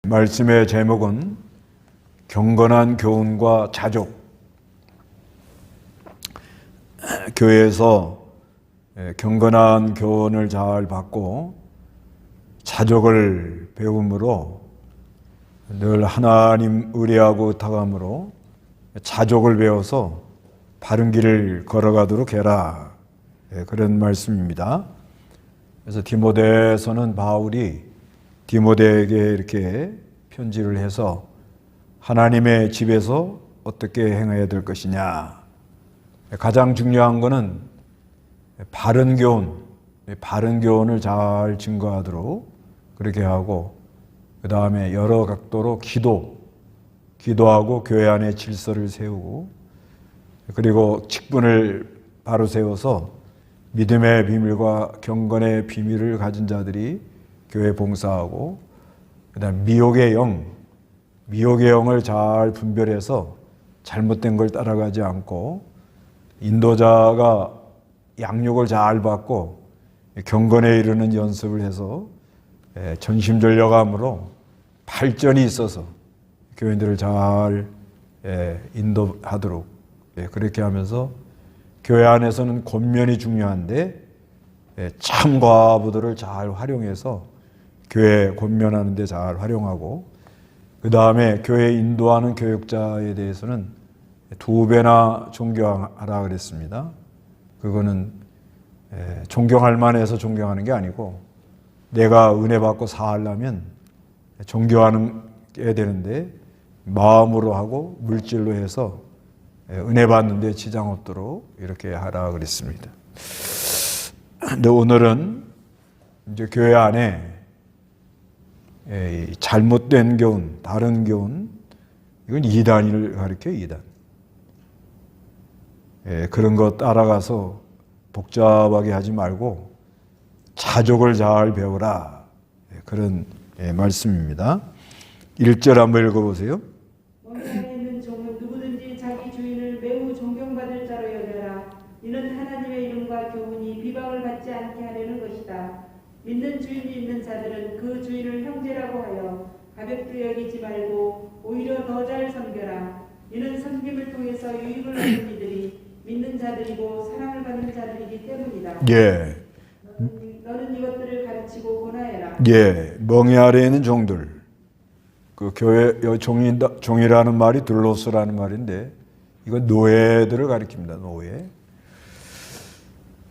말씀의 제목은 경건한 교훈과 자족. 교회에서 경건한 교훈을 잘 받고 자족을 배움으로 늘 하나님 의뢰하고 의탁함으로 자족을 배워서 바른 길을 걸어가도록 해라. 그런 말씀입니다. 그래서 디모데서는 바울이 디모데에게 이렇게 편지를 해서 하나님의 집에서 어떻게 행해야 될 것이냐. 가장 중요한 것은 바른 교훈을 잘 증거하도록 그렇게 하고, 그 다음에 여러 각도로 기도하고 교회 안에 질서를 세우고, 그리고 직분을 바로 세워서 믿음의 비밀과 경건의 비밀을 가진 자들이 교회 봉사하고, 그 다음 미혹의 영을 잘 분별해서 잘못된 걸 따라가지 않고, 인도자가 양육을 잘 받고 경건에 이르는 연습을 해서 전심전력함으로 발전이 있어서 교인들을 잘 인도하도록, 그렇게 하면서 교회 안에서는 권면이 중요한데 참 과부들을 잘 활용해서 교회 권면하는 데 잘 활용하고, 그 다음에 교회 인도하는 교육자에 대해서는 2배나 존경하라 그랬습니다. 그거는 존경할 만해서 존경하는 게 아니고, 내가 은혜 받고 사하려면 존경하는 게 되는데 마음으로 하고 물질로 해서 은혜 받는데 지장 없도록 이렇게 하라 그랬습니다. 근데 오늘은 이제 교회 안에 잘못된 교훈, 다른 교훈, 이건 이단을 가리켜요, 이단. 그런 거 따라가서 복잡하게 하지 말고 자족을 잘 배우라. 그런 말씀입니다. 1절 한번 읽어보세요. 원산에 있는 종은 누구든지 자기 주인을 매우 존경받을 자로 여겨라. 이는 하나님의 이름과 교훈이 비방을 받지 않게 하려는 것이다. 믿는 주인이 있는 자들은 그 주인을 형제라고 하여 가볍게 여기지 말고 오히려 더 잘 섬겨라. 이는 섬김을 통해서 유익을 얻는 이들이 믿는 자들이고 사랑을 받는 자들이기 때문이다. 너는 이것들을 가르치고 권하여라. 멍에 아래에 있는 종들. 그 교회 종이라는 말이 둘로스라는 말인데, 이건 노예들을 가리킵니다.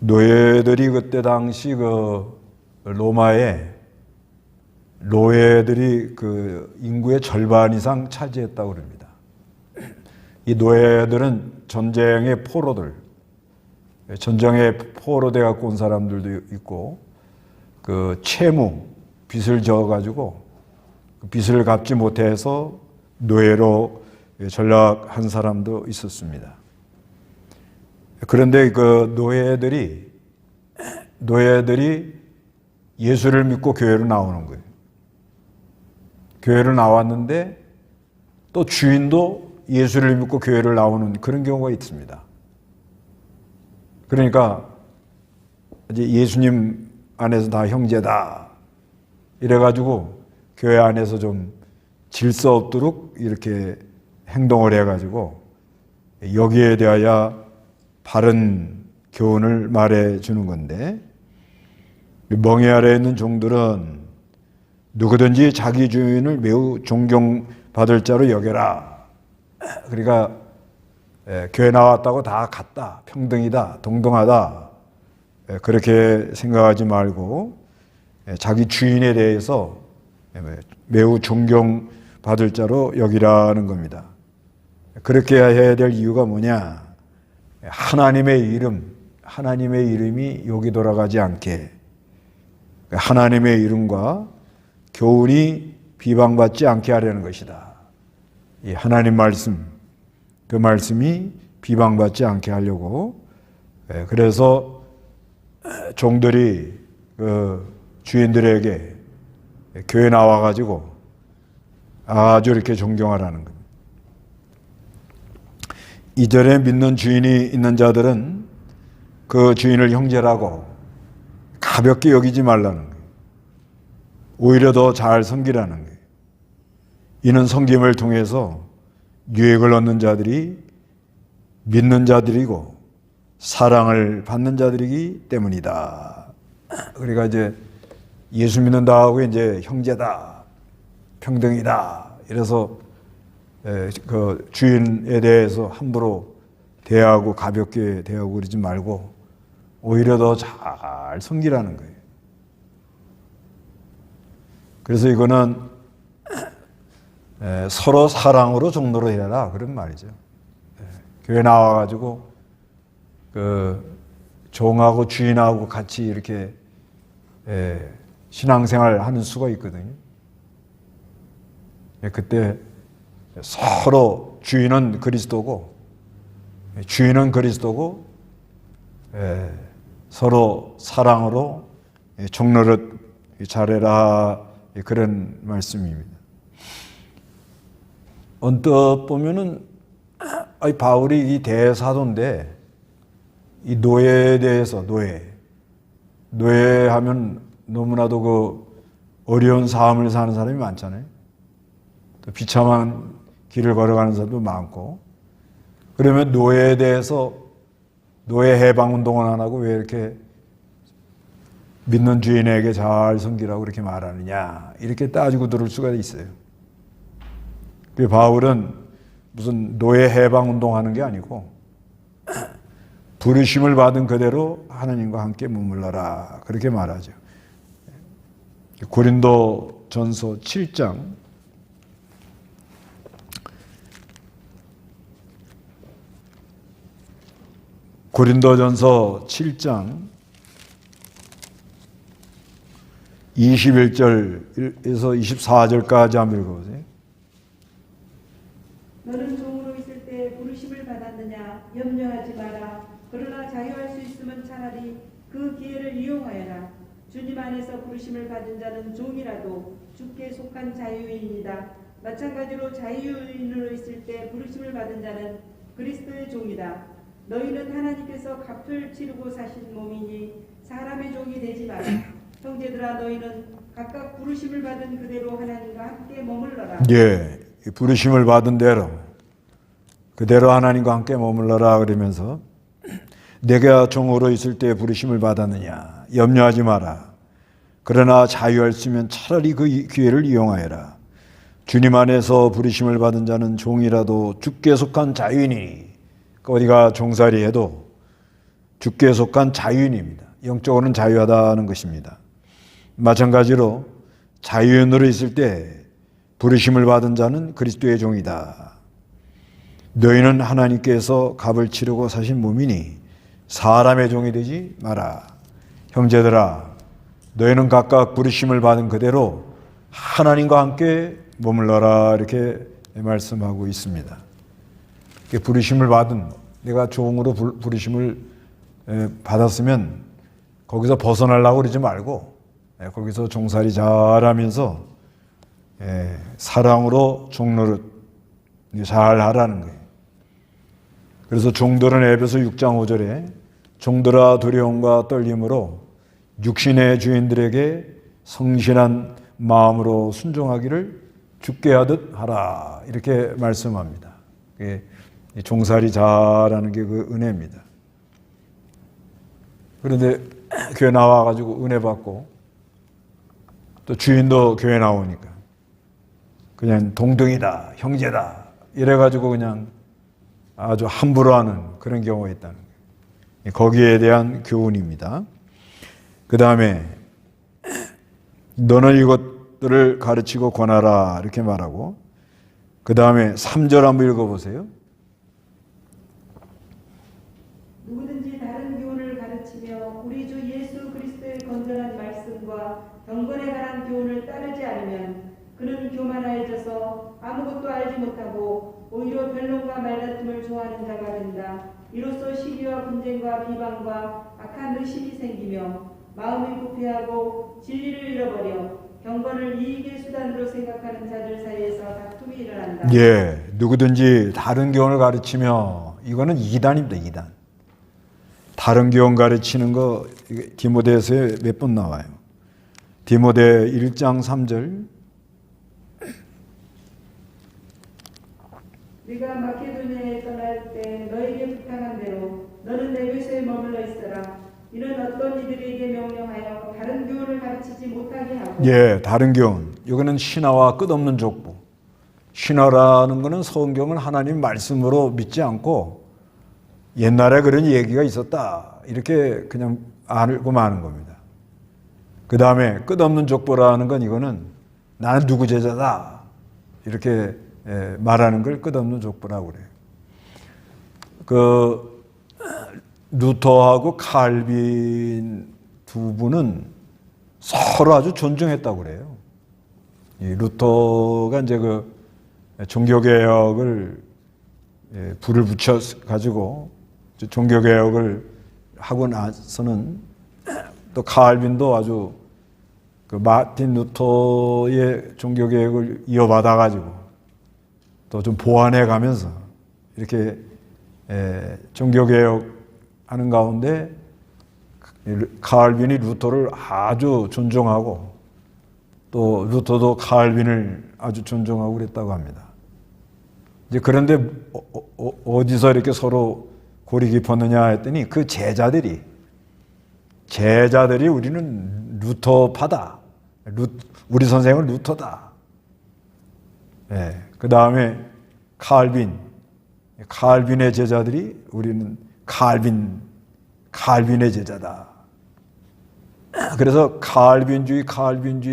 노예들이 그때 당시 그 로마에 노예들이 그 인구의 절반 이상 차지했다고 그럽니다. 이 노예들은 전쟁의 포로들, 전쟁에 포로돼 갖고 온 사람들도 있고, 그 채무, 빚을 져가지고 빚을 갚지 못해서 노예로 전락한 사람도 있었습니다. 그런데 그 노예들이 예수를 믿고 교회로 나오는 거예요. 교회로 나왔는데 또 주인도 예수를 믿고 교회를 나오는 그런 경우가 있습니다. 그러니까 이제 예수님 안에서 다 형제다 이래가지고 교회 안에서 좀 질서 없도록 이렇게 행동을 해가지고 여기에 대하여 바른 교훈을 말해주는 건데, 멍에 아래에 있는 종들은 누구든지 자기 주인을 매우 존경받을 자로 여겨라. 그러니까 교회 나왔다고 다 같다, 평등이다, 동등하다, 그렇게 생각하지 말고 자기 주인에 대해서 매우 존경받을 자로 여기라는 겁니다. 그렇게 해야 될 이유가 뭐냐? 하나님의 이름이 여기 돌아가지 않게, 하나님의 이름과 교훈이 비방받지 않게 하려는 것이다. 이 하나님 말씀, 그 말씀이 비방받지 않게 하려고, 그래서 종들이 그 주인들에게 교회 나와가지고 아주 이렇게 존경하라는 겁니다. 2절에 믿는 주인이 있는 자들은 그 주인을 형제라고 가볍게 여기지 말라는 거예요. 오히려 더 잘 섬기라는 거예요. 이는 섬김을 통해서 유익을 얻는 자들이 믿는 자들이고 사랑을 받는 자들이기 때문이다. 그러니까 이제 예수 믿는다고 이제 형제다, 평등이다. 이래서 그 주인에 대해서 함부로 대하고 가볍게 대하고 그러지 말고 오히려 더 잘 섬기라는 거예요. 그래서 이거는 서로 사랑으로 종로로 해라 그런 말이죠. 교회 나와가지고 그 종하고 주인하고 같이 이렇게 신앙생활 하는 수가 있거든요. 그때 서로 주인은 그리스도고 서로 사랑으로 종로를 잘해라 그런 말씀입니다. 언뜻 보면은 바울이 이 대사도인데 이 노예에 대해서 노예하면 너무나도 그 어려운 삶을 사는 사람이 많잖아요. 또 비참한 길을 걸어가는 사람도 많고 그러면 노예에 대해서 노예 해방 운동은 안 하고 왜 이렇게 믿는 주인에게 잘 섬기라고 이렇게 말하느냐 이렇게 따지고 들을 수가 있어요. 그 바울은 무슨 노예 해방 운동하는 게 아니고 부르심을 받은 그대로 하나님과 함께 머물러라 그렇게 말하죠. 고린도전서 7장 고린도전서 7장 21절에서 24절까지 한번 읽어보세요. 너는 종으로 있을 때 부르심을 받았느냐 염려하지 마라. 그러나 자유할 수 있으면 차라리 그 기회를 이용하여라. 주님 안에서 부르심을 받은 자는 종이라도 주께 속한 자유인이다. 마찬가지로 자유인으로 있을 때 부르심을 받은 자는 그리스도의 종이다. 너희는 하나님께서 값을 치르고 사신 몸이니 사람의 종이 되지 마라. 형제들아 너희는 각각 부르심을 받은 그대로 하나님과 함께 머물러라. 예, 부르심을 받은 대로 그대로 하나님과 함께 머물러라 그러면서 내가 종으로 있을 때 부르심을 받았느냐 염려하지 마라. 그러나 자유할 수 있으면 차라리 그 기회를 이용하여라. 주님 안에서 부르심을 받은 자는 종이라도 주께 속한 자유인이니 어디가 종살이 해도 주께 속한 자유인입니다. 영적으로는 자유하다는 것입니다. 마찬가지로 자유인으로 있을 때 부르심을 받은 자는 그리스도의 종이다. 너희는 하나님께서 값을 치르고 사신 몸이니 사람의 종이 되지 마라. 형제들아 너희는 각각 부르심을 받은 그대로 하나님과 함께 머물러라 이렇게 말씀하고 있습니다. 부르심을 받은 내가 종으로 부르심을 받았으면 거기서 벗어나려고 그러지 말고 거기서 종살이 잘하면서 사랑으로 종로를 잘 하라는 거예요. 그래서 종들은 에베소 6장 5절에 종들아 두려움과 떨림으로 육신의 주인들에게 성실한 마음으로 순종하기를 주께 하듯 하라 이렇게 말씀합니다. 종살이 잘하는 게 그 은혜입니다. 그런데 교회 나와가지고 은혜 받고 또 주인도 교회 나오니까 그냥 동등이다, 형제다 이래가지고 그냥 아주 함부로 하는 그런 경우가 있다는 거예요. 거기에 대한 교훈입니다. 그 다음에 너는 이것들을 가르치고 권하라 이렇게 말하고 그 다음에 3절 한번 읽어보세요. 누구든지 다른 교훈을 가르치며 우리 주 예수 그리스도의 건전한 말씀과 경건에 관한 교훈을 따르지 않으면 그는 교만하여져서 아무것도 알지 못하고 오히려 변론과 말다툼을 좋아하는 자가 된다. 이로써 시기와 분쟁과 비방과 악한 의심이 생기며 마음이 부패하고 진리를 잃어버려 경건을 이익의 수단으로 생각하는 자들 사이에서 다툼이 일어난다. 예, 누구든지 다른 교훈을 가르치며 이거는 이단입니다. 이단. 다른 교훈 가르치는 거 디모데서에 몇 번 나와요. 디모데 1장 3절 네가 마케도니아에 떠날 때 너에게 부탁한 대로 너는 에베소에 머물러 있어라. 이는 어떤 이들에게 명령하여 다른 교훈을 가르치지 못하게 하고. 예, 다른 교훈. 이거는 신화와 끝없는 족보. 신화라는 것은 성경을 하나님 말씀으로 믿지 않고 옛날에 그런 얘기가 있었다. 이렇게 그냥 알고 마는 겁니다. 그 다음에 끝없는 족보라는 건 이거는 나는 누구 제자다. 이렇게 말하는 걸 끝없는 족보라고 그래요. 그 루터하고 칼빈 두 분은 서로 아주 존중했다고 그래요. 이 루터가 이제 그 종교개혁을 불을 붙여 가지고 종교개혁을 하고 나서는 또 칼빈도 아주 그 마틴 루터의 종교개혁을 이어받아 가지고 또 좀 보완해 가면서 이렇게 종교개혁 하는 가운데 칼빈이 루터를 아주 존중하고 또 루터도 칼빈을 아주 존중하고 그랬다고 합니다. 이제 그런데 어디서 이렇게 서로 골이 깊었느냐 했더니 그 제자들이 우리는 루터파다. 우리 선생은 루터다. 예. 그 다음에 칼빈의 제자들이 우리는 칼빈의 제자다. 그래서 칼빈주의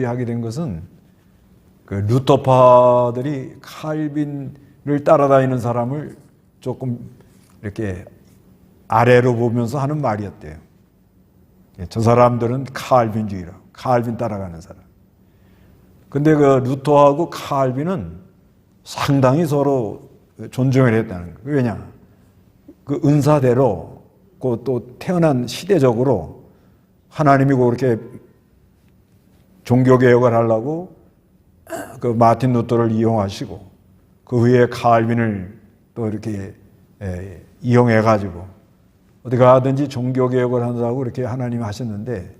하게 된 것은 그 루터파들이 칼빈을 따라다니는 사람을 조금 이렇게 아래로 보면서 하는 말이었대요. 저 사람들은 칼빈주의라고, 칼빈 따라가는 사람. 근데 그 루터하고 칼빈은 상당히 서로 존중을 했다는 거예요. 왜냐? 그 은사대로 그 또 태어난 시대적으로 하나님이 그렇게 종교개혁을 하려고 그 마틴 루터를 이용하시고 그 후에 칼빈을 또 이렇게 이용해가지고 어디 가든지 종교개혁을 한다고 이렇게 하나님이 하셨는데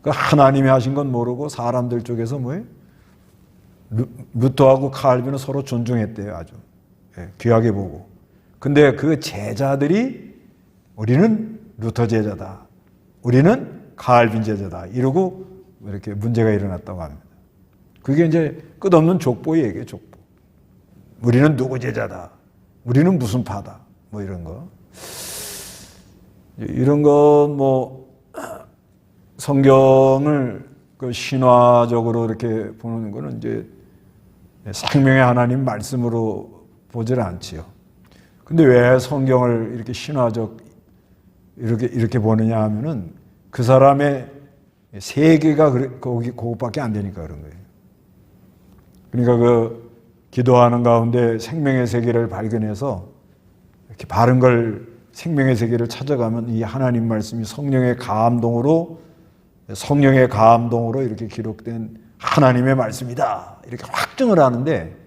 그 하나님이 하신 건 모르고 사람들 쪽에서 뭐예요? 루터하고 칼빈은 서로 존중했대요. 아주 귀하게 보고. 근데 그 제자들이 우리는 루터 제자다. 우리는 칼빈 제자다. 이러고 이렇게 문제가 일어났다고 합니다. 그게 이제 끝없는 족보 얘기예요. 족보. 우리는 누구 제자다. 우리는 무슨 파다. 뭐 이런 거. 이런 건 뭐 성경을 그 신화적으로 이렇게 보는 거는 이제 생명의 하나님 말씀으로 보질 않지요. 근데 왜 성경을 이렇게 신화적 이렇게 보느냐 하면은 그 사람의 세계가 그것밖에 안 되니까 그런 거예요. 그러니까 그 기도하는 가운데 생명의 세계를 발견해서 이렇게 바른 걸 생명의 세계를 찾아가면 이 하나님 말씀이 성령의 감동으로 이렇게 기록된 하나님의 말씀이다. 이렇게 확증을 하는데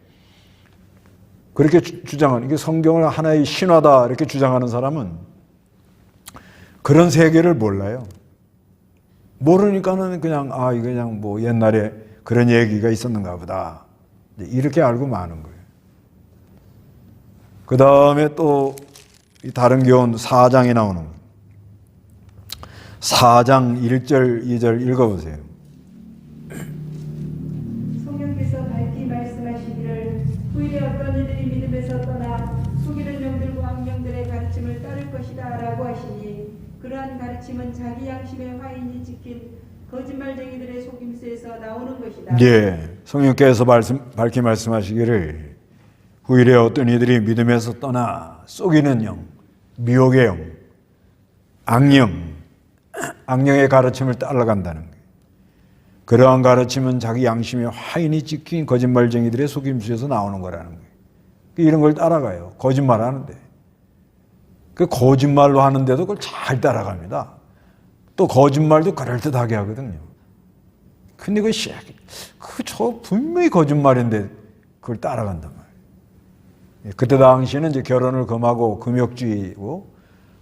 그렇게 주장하는 이게 성경을 하나의 신화다 이렇게 주장하는 사람은 그런 세계를 몰라요. 모르니까는 그냥 이거 그냥 뭐 옛날에 그런 얘기가 있었는가 보다. 이렇게 알고 마는 거예요. 그 다음에 또 다른 교훈 4장에 나오는 거예요. 4장 1절 2절 읽어보세요. 성령께서 밝히 말씀하시기를 후일에 어떤 이들이 믿음에서 떠나 속이는 영들과 악령들의 가르침을 따를 것이다 라고 하시니 그러한 가르침은 자기 양심의 화인이 지킨 거짓말쟁이들의 속임수에서 나오는 것이다. 예, 성령께서 밝히 말씀하시기를 후일에 어떤 이들이 믿음에서 떠나 속이는 영, 미혹의 영, 악령의 가르침을 따라간다는 거예요. 그러한 가르침은 자기 양심의 화인이 찍힌 거짓말쟁이들의 속임수에서 나오는 거라는 거예요. 이런 걸 따라가요. 거짓말하는데. 그 거짓말로 하는데도 그걸 잘 따라갑니다. 또 거짓말도 그럴듯하게 하거든요. 근데 저 분명히 거짓말인데 그걸 따라간단 말이에요. 그때 당시에는 이제 결혼을 금하고 금욕주의고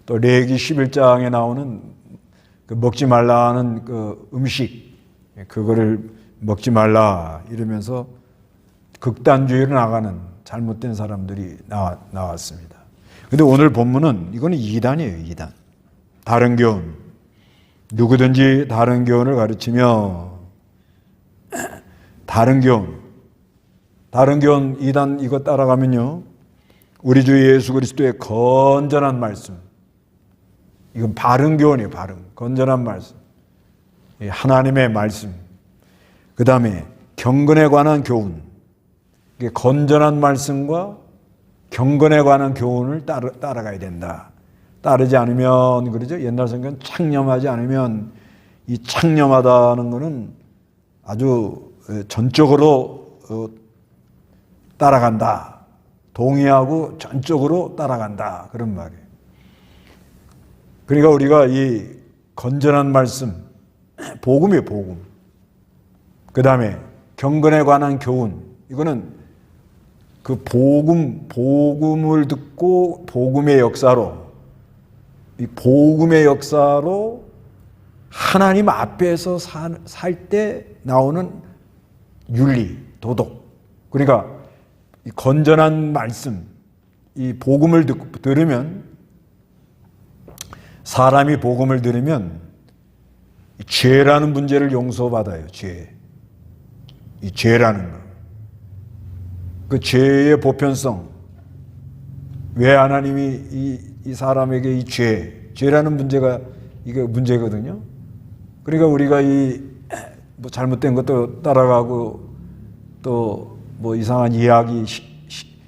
또 레기 11장에 나오는 그 먹지 말라는 그 음식 그거를 먹지 말라 이러면서 극단주의로 나가는 잘못된 사람들이 나왔습니다. 근데 오늘 본문은 이거는 이단이에요, 이단. 다른 교훈. 누구든지 다른 교훈을 가르치며 다른 교훈 이단 이거 따라가면요. 우리 주 예수 그리스도의 건전한 말씀. 이건 바른 교훈이에요, 건전한 말씀. 하나님의 말씀. 그 다음에 경건에 관한 교훈. 이게 건전한 말씀과 경건에 관한 교훈을 따라가야 된다. 따르지 않으면, 그러죠? 옛날 성경 창념하지 않으면, 이 창념하다는 것은 아주 전적으로 따라간다. 동의하고 전적으로 따라간다. 그런 말이에요. 그러니까 우리가 이 건전한 말씀, 복음이에요, 복음. 그 다음에 경건에 관한 교훈. 이거는 그 복음을 듣고 복음의 역사로, 이 복음의 역사로 하나님 앞에서 살 때 나오는 윤리, 도덕. 그러니까 이 건전한 말씀, 이 복음을 들으면, 사람이 복음을 들으면 죄라는 문제를 용서받아요. 이 죄라는 거. 그 죄의 보편성. 왜 하나님이 이 사람에게 이 죄라는 문제가 이게 문제거든요. 그러니까 우리가 뭐 잘못된 것도 따라가고 또 뭐 이상한 이야기,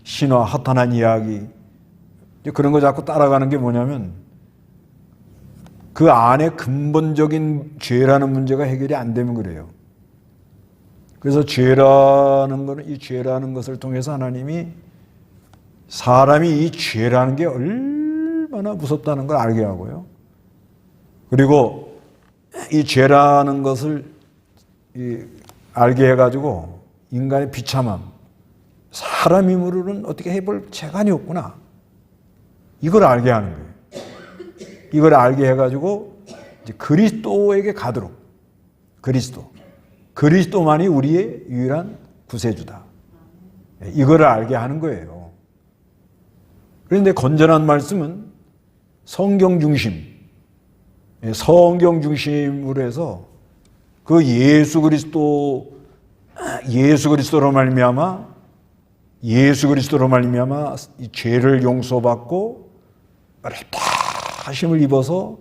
신화, 허탄한 이야기 그런 거 자꾸 따라가는 게 뭐냐면 그 안에 근본적인 죄라는 문제가 해결이 안 되면 그래요. 그래서 죄라는 거는 이 죄라는 것을 통해서 하나님이 사람이 이 죄라는 게 얼마나 무섭다는 걸 알게 하고요. 그리고 이 죄라는 것을 알게 해가지고 인간의 비참함, 사람 힘으로는 어떻게 해볼 재간이 없구나. 이걸 알게 하는 거예요. 이걸 알게 해가지고 이제 그리스도에게 가도록 그리스도만이 우리의 유일한 구세주다. 이걸 알게 하는 거예요. 그런데 건전한 말씀은 성경 중심으로 해서 그 예수 그리스도로 말미암아 이 죄를 용서받고 하심을 입어서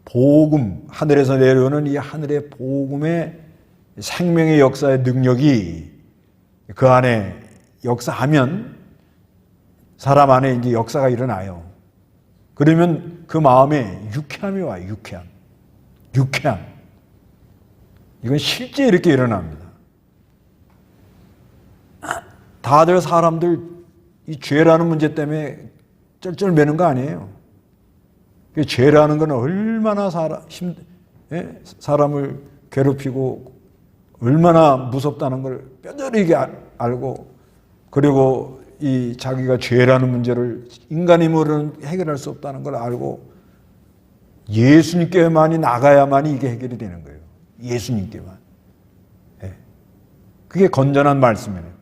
복음, 하늘에서 내려오는 이 하늘의 복음의 생명의 역사의 능력이 그 안에 역사하면 사람 안에 이제 역사가 일어나요. 그러면 그 마음에 유쾌함이 와요. 유쾌함. 이건 실제 이렇게 일어납니다. 다들 사람들 이 죄라는 문제 때문에 쩔쩔매는 거 아니에요. 죄라는 건 얼마나 사람을 괴롭히고 얼마나 무섭다는 걸 뼈저리게 알고, 그리고 이 자기가 죄라는 문제를 인간 힘으로는 해결할 수 없다는 걸 알고 예수님께만이 나가야만이 이게 해결이 되는 거예요. 예수님께만. 그게 건전한 말씀이에요.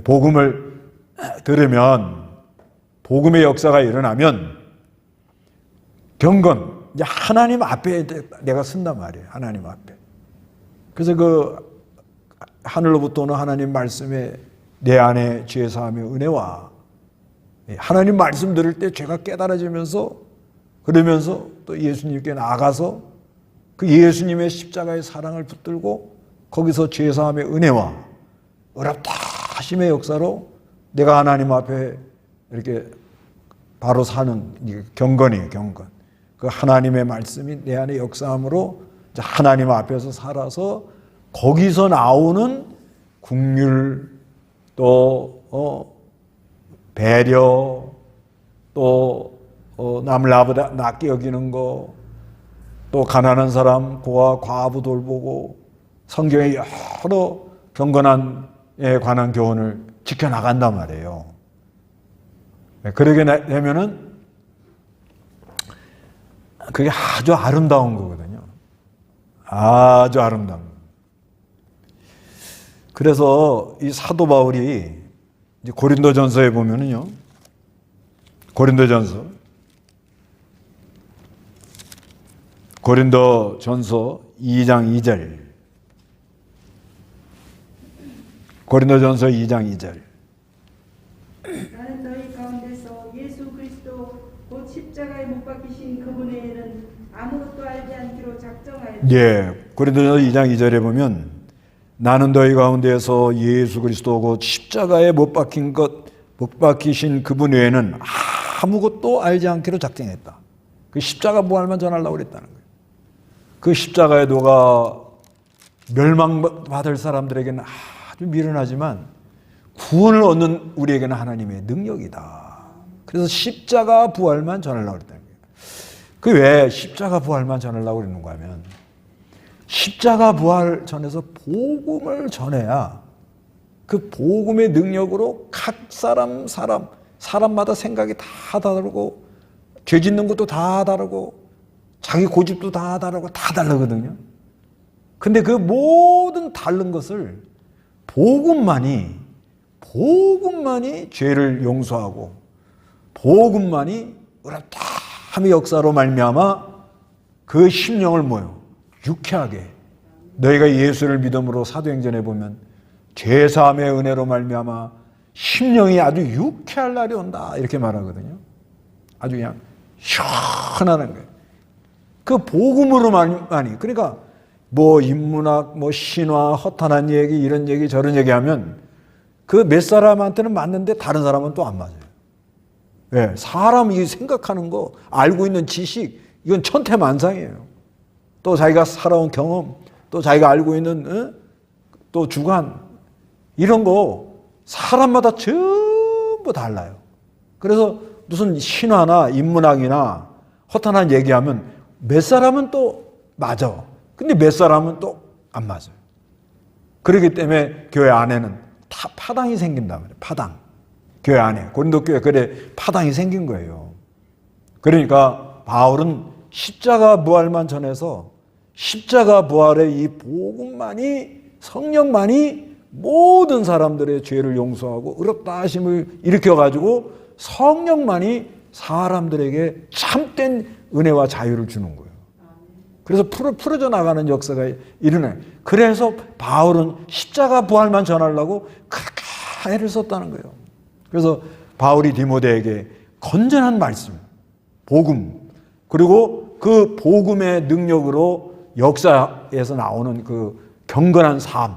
복음을 들으면, 복음의 역사가 일어나면 경건, 이제 하나님 앞에 내가 쓴단 말이에요. 하나님 앞에. 그래서 그 하늘로부터 오는 하나님 말씀에 내 안에 죄 사함의 은혜와 하나님 말씀 들을 때 죄가 깨달아지면서, 그러면서 또 예수님께 나아가서 그 예수님의 십자가의 사랑을 붙들고 거기서 죄 사함의 은혜와 어렵다 하심의 역사로 내가 하나님 앞에 이렇게 바로 사는 경건이에요. 경건. 그 하나님의 말씀이 내 안에 역사함으로 하나님 앞에서 살아서 거기서 나오는 긍휼, 또 배려, 또 남을 나보다 낫게 여기는 거, 또 가난한 사람, 고아, 과부 돌보고 성경의 여러 경건에 관한 교훈을 지켜나간단 말이에요. 그러게 되면은 그게 아주 아름다운 거거든요. 아주 아름다운 거. 그래서 이 사도 바울이 이제 고린도전서에 보면은요. 고린도전서 2장 2절. 고린도전서 2장 2절. 나는 너희 가운데서 예수 그리스도 곧 십자가에 못 박히신 그분 외에는 아무것도 알지 않기로 작정하였다. 예, 고린도전서 2장 2절에 보면 나는 너희 가운데서 예수 그리스도 곧 십자가에 못 박히신 그분 외에는 아무것도 알지 않기로 작정했다. 그 십자가 부활만 전하려고 그랬다는 거예요. 그 십자가에 녹아 멸망받을 사람들에게는 아주 미련하지만 구원을 얻는 우리에게는 하나님의 능력이다. 그래서 십자가 부활만 전하려고 그랬다는 거예요. 그 왜 십자가 부활만 전하려고 그러는가 하면 십자가 부활 전해서 복음을 전해야 그 복음의 능력으로 각 사람마다 생각이 다 다르고 죄 짓는 것도 다 다르고 자기 고집도 다 다르고 다 다르거든요. 근데 그 모든 다른 것을 복음만이 죄를 용서하고 복음만이 의롭다함의 역사로 말미암아 그 심령을 유쾌하게 너희가 예수를 믿음으로 사도행전에 보면 죄사함의 은혜로 말미암아 심령이 아주 유쾌할 날이 온다 이렇게 말하거든요. 아주 그냥 시원하는 거예요. 그 복음으로만이 그러니까 인문학, 신화, 허탄한 얘기 이런 얘기 저런 얘기하면 그 몇 사람한테는 맞는데 다른 사람은 또 안 맞아요. 예, 사람이 생각하는 거 알고 있는 지식 이건 천태만상이에요. 또 자기가 살아온 경험, 또 자기가 알고 있는 또 주관 이런 거 사람마다 전부 달라요. 그래서 무슨 신화나 인문학이나 허탄한 얘기하면 몇 사람은 또 맞아. 근데 몇 사람은 또 안 맞아요. 그렇기 때문에 교회 안에는 파당이 생긴단 말이에요. 파당. 교회 안에. 고린도 교회 그래 파당이 생긴 거예요. 그러니까 바울은 십자가 부활만 전해서 십자가 부활의 이 복음만이 성령만이 모든 사람들의 죄를 용서하고 의롭다 하심을 일으켜가지고 성령만이 사람들에게 참된 은혜와 자유를 주는 거예요. 그래서 풀어져 나가는 역사가 일어나요. 그래서 바울은 십자가 부활만 전하려고 그렇게 애를 썼다는 거예요. 그래서 바울이 디모데에게 건전한 말씀, 복음, 그리고 그 복음의 능력으로 역사에서 나오는 그 경건한 삶,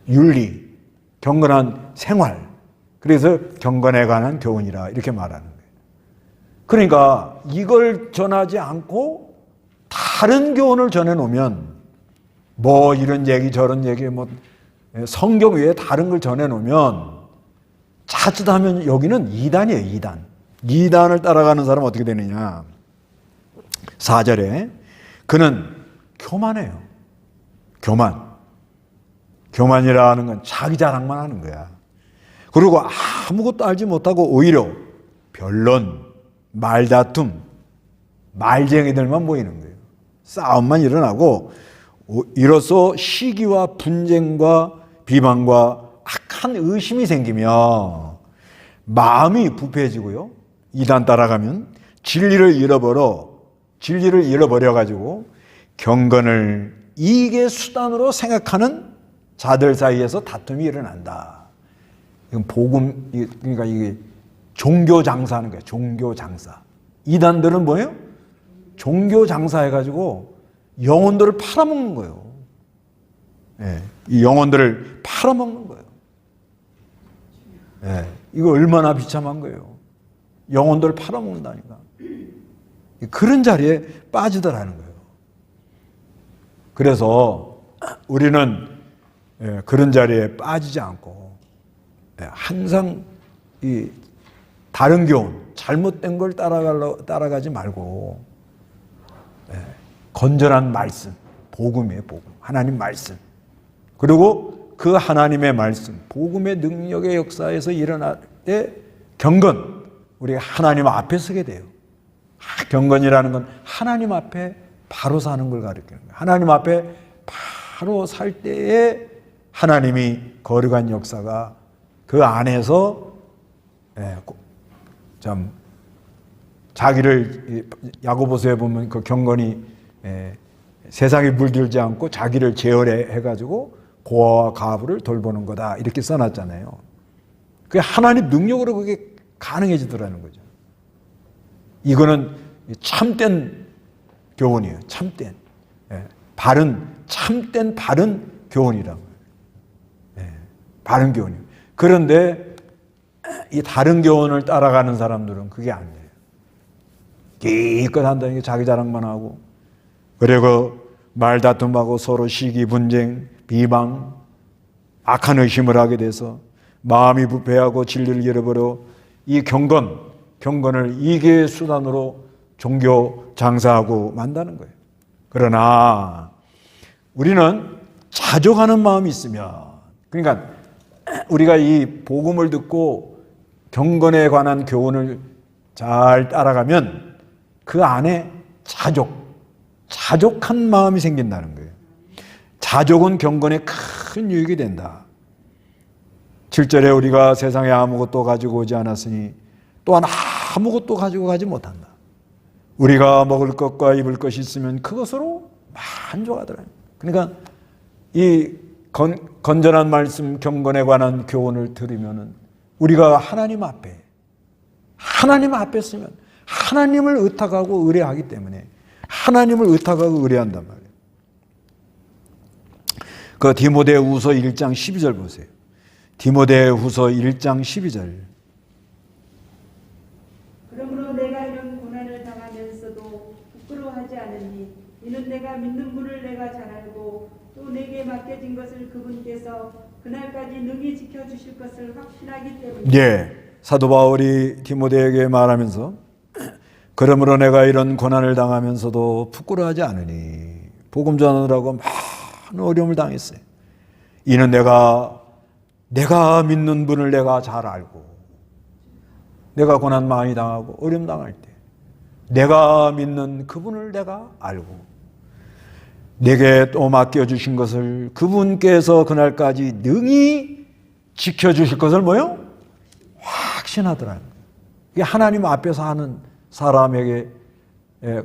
윤리, 경건한 생활, 그래서 경건에 관한 교훈이라 이렇게 말하는 거예요. 그러니까 이걸 전하지 않고 다른 교훈을 전해놓으면 이런 얘기 저런 얘기 성경 외에 다른 걸 전해놓으면 자칫하면 여기는 이단이에요. 이단을 따라가는 사람은 어떻게 되느냐 4절에 그는 교만해요. 교만이라는 건 자기 자랑만 하는 거야. 그리고 아무것도 알지 못하고 오히려 변론, 말다툼, 말쟁이들만 보이는 거예요. 싸움만 일어나고 이로써 시기와 분쟁과 비방과 악한 의심이 생기며 마음이 부패해지고요. 이단 따라가면 진리를 잃어버려 가지고 경건을 이익의 수단으로 생각하는 자들 사이에서 다툼이 일어난다. 이건 복음, 그러니까 이게 종교 장사하는 거예요. 종교 장사. 이단들은 뭐예요? 종교 장사해가지고 영혼들을 팔아먹는 거예요. 예, 이 영혼들을 팔아먹는 거예요. 예, 이거 얼마나 비참한 거예요. 영혼들을 팔아먹는다니까. 그런 자리에 빠지더라는 거예요. 그래서 우리는 그런 자리에 빠지지 않고 항상 이 다른 교훈, 잘못된 걸 따라가지 말고 건전한 말씀, 복음이에요, 복음. 하나님 말씀. 그리고 그 하나님의 말씀, 복음의 능력의 역사에서 일어날 때 경건, 우리가 하나님 앞에 서게 돼요. 경건이라는 건 하나님 앞에 바로 사는 걸 가리키는 거예요. 하나님 앞에 바로 살 때에 하나님이 거룩한 역사가 그 안에서 참 자기를 야고보서에 보면 그 경건이 세상에 물들지 않고 자기를 제어해 가지고 고아와 가부를 돌보는 거다 이렇게 써놨잖아요. 그게 하나님 능력으로 그게 가능해지더라는 거죠. 이거는 참된 교훈이에요. 참된 참된 바른 교훈이라고. 바른 교훈이에요. 그런데 이 다른 교훈을 따라가는 사람들은 그게 안 돼요. 기껏 한다는 게 자기 자랑만 하고, 그리고 말다툼하고 서로 시기 분쟁, 비방, 악한 의심을 하게 돼서 마음이 부패하고 진리를 잃어버려 이 경건을 이기의 수단으로 종교 장사하고 만다는 거예요. 그러나 우리는 자족하는 마음이 있으면, 그러니까 우리가 이 복음을 듣고 경건에 관한 교훈을 잘 따라가면 그 안에 자족한 마음이 생긴다는 거예요. 자족은 경건에 큰 유익이 된다. 7절에 우리가 세상에 아무것도 가지고 오지 않았으니 또한 아무것도 가지고 가지 못한다. 우리가 먹을 것과 입을 것이 있으면 그것으로 만족하더라. 그러니까 이 건전한 말씀, 경건에 관한 교훈을 들으면 우리가 하나님 앞에 서면 하나님을 의탁하고 의뢰하기 때문에 하나님을 의탁하고 의뢰한단 말이에요. 그 디모데후서 1장 12절 보세요. 디모데후서 1장 12절. 그러므로 내가 이런 고난을 당하면서도 부끄러워하지 않으니 이는 내가 믿는 분을 내가 잘 알고 또 내게 맡겨진 것을 그분께서 그날까지 능히 지켜주실 것을 확신하기 때문이다. 사도 바울이 디모데에게 말하면서 그러므로 내가 이런 고난을 당하면서도 부끄러워하지 않으니, 복음 전하느라고 많은 어려움을 당했어요. 이는 내가 믿는 분을 내가 잘 알고, 내가 고난 많이 당하고 어려움 당할 때 내가 믿는 그분을 내가 알고, 내게 또 맡겨주신 것을 그분께서 그날까지 능히 지켜주실 것을 뭐요? 확신하더라는 거예요. 이게 하나님 앞에서 하는 사람에게,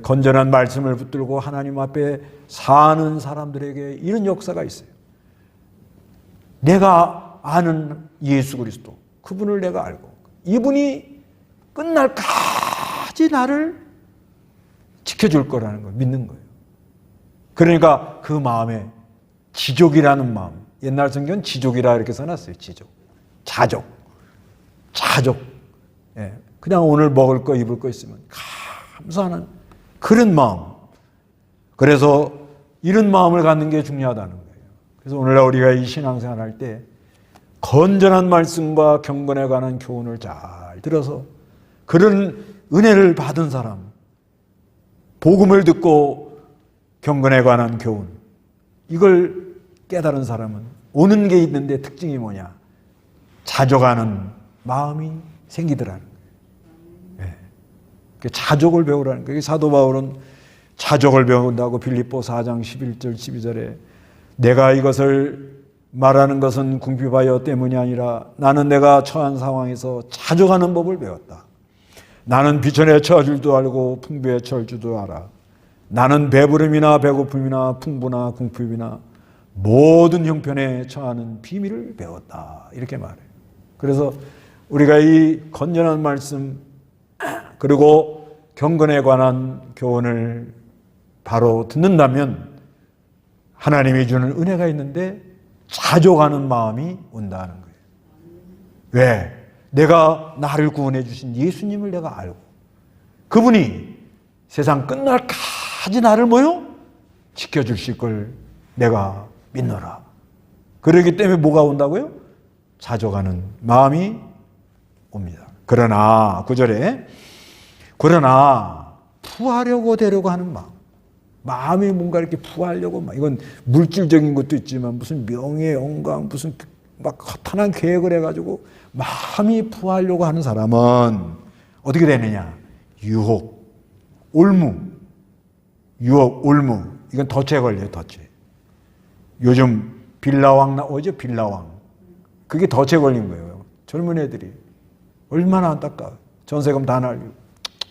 건전한 말씀을 붙들고 하나님 앞에 사는 사람들에게 이런 역사가 있어요. 내가 아는 예수 그리스도, 그분을 내가 알고 이분이 끝날까지 나를 지켜줄 거라는 걸 믿는 거예요. 그러니까 그 마음에 지족이라는 마음, 옛날 성경은 지족이라 이렇게 써놨어요. 자족. 그냥 오늘 먹을 거 입을 거 있으면 감사하는 그런 마음. 그래서 이런 마음을 갖는 게 중요하다는 거예요. 그래서 오늘날 우리가 이 신앙생활 할 때 건전한 말씀과 경건에 관한 교훈을 잘 들어서 그런 은혜를 받은 사람, 복음을 듣고 경건에 관한 교훈, 이걸 깨달은 사람은 오는 게 있는데 특징이 뭐냐? 자족하는 마음이 생기더라는 거예요. 자족을 배우라는 거예요. 사도 바울은 자족을 배운다고 빌립보 4장 11절 12절에 내가 이것을 말하는 것은 궁핍하여 때문이 아니라 나는 내가 처한 상황에서 자족하는 법을 배웠다. 나는 비천에 처할 줄도 알고 풍부에 처할 줄도 알아. 나는 배부름이나 배고픔이나 풍부나 궁핍이나 모든 형편에 처하는 비밀을 배웠다. 이렇게 말해요. 그래서 우리가 이 건전한 말씀 그리고 경건에 관한 교훈을 바로 듣는다면 하나님이 주는 은혜가 있는데 자족하는 마음이 온다는 거예요. 왜? 내가 나를 구원해 주신 예수님을 내가 알고 그분이 세상 끝날까지 나를 뭐요? 지켜주실 걸 내가 믿노라. 그러기 때문에 뭐가 온다고요? 자족하는 마음이 옵니다. 그러나 9절에 그러나 부하려고 되려고 하는 마음이 뭔가 이렇게 부하려고 이건 물질적인 것도 있지만 무슨 명예, 영광, 무슨 막 허탄한 계획을 해가지고 마음이 부하려고 하는 사람은 어떻게 되느냐? 유혹, 올무, 이건 덫에 걸려요. 덫에. 요즘 빌라왕 나오죠, 빌라왕. 그게 덫에 걸린 거예요. 젊은 애들이. 얼마나 안타까워. 전세금 다 날리고.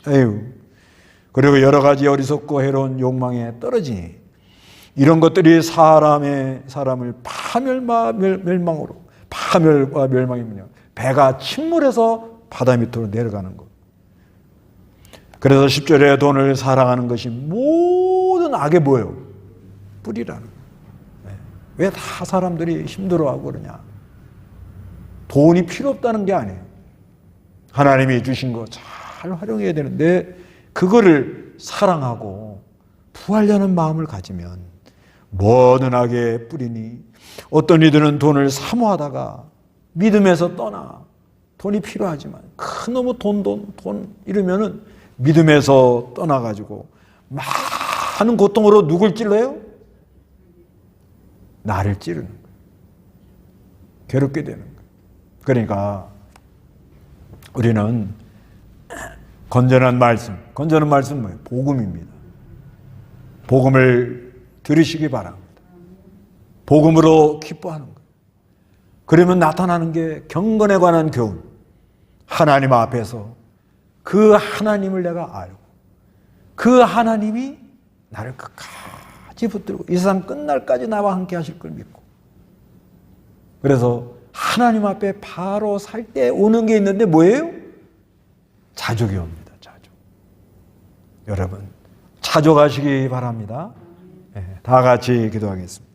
에휴. 그리고 여러 가지 어리석고 해로운 욕망에 떨어지니 이런 것들이 사람을 파멸과 멸망이 뭐냐. 배가 침몰해서 바다 밑으로 내려가는 것. 그래서 10절에 돈을 사랑하는 것이 모든 악의 뭐예요? 뿌리라는 거예요. 왜 다 사람들이 힘들어하고 그러냐? 돈이 필요 없다는 게 아니에요. 하나님이 주신 거 잘 활용해야 되는데 그거를 사랑하고 부하려는 마음을 가지면 모든 악의 뿌리니 어떤 이들은 돈을 사모하다가 믿음에서 떠나 돈이 필요하지만 너무 돈 이러면은 믿음에서 떠나가지고 많은 고통으로 누굴 찔러요? 나를 찌르는 거예요. 괴롭게 되는 거예요. 그러니까 우리는 건전한 말씀은 뭐예요? 복음입니다. 복음을 들으시기 바랍니다. 복음으로 기뻐하는 거예요. 그러면 나타나는 게 경건에 관한 교훈. 하나님 앞에서 그 하나님을 내가 알고 그 하나님이 나를 끝까지 붙들고 이 세상 끝날까지 나와 함께 하실 걸 믿고 그래서 하나님 앞에 바로 살 때 오는 게 있는데 뭐예요? 자족이 옵니다. 자족. 여러분 자족하시기 바랍니다. 다 같이 기도하겠습니다.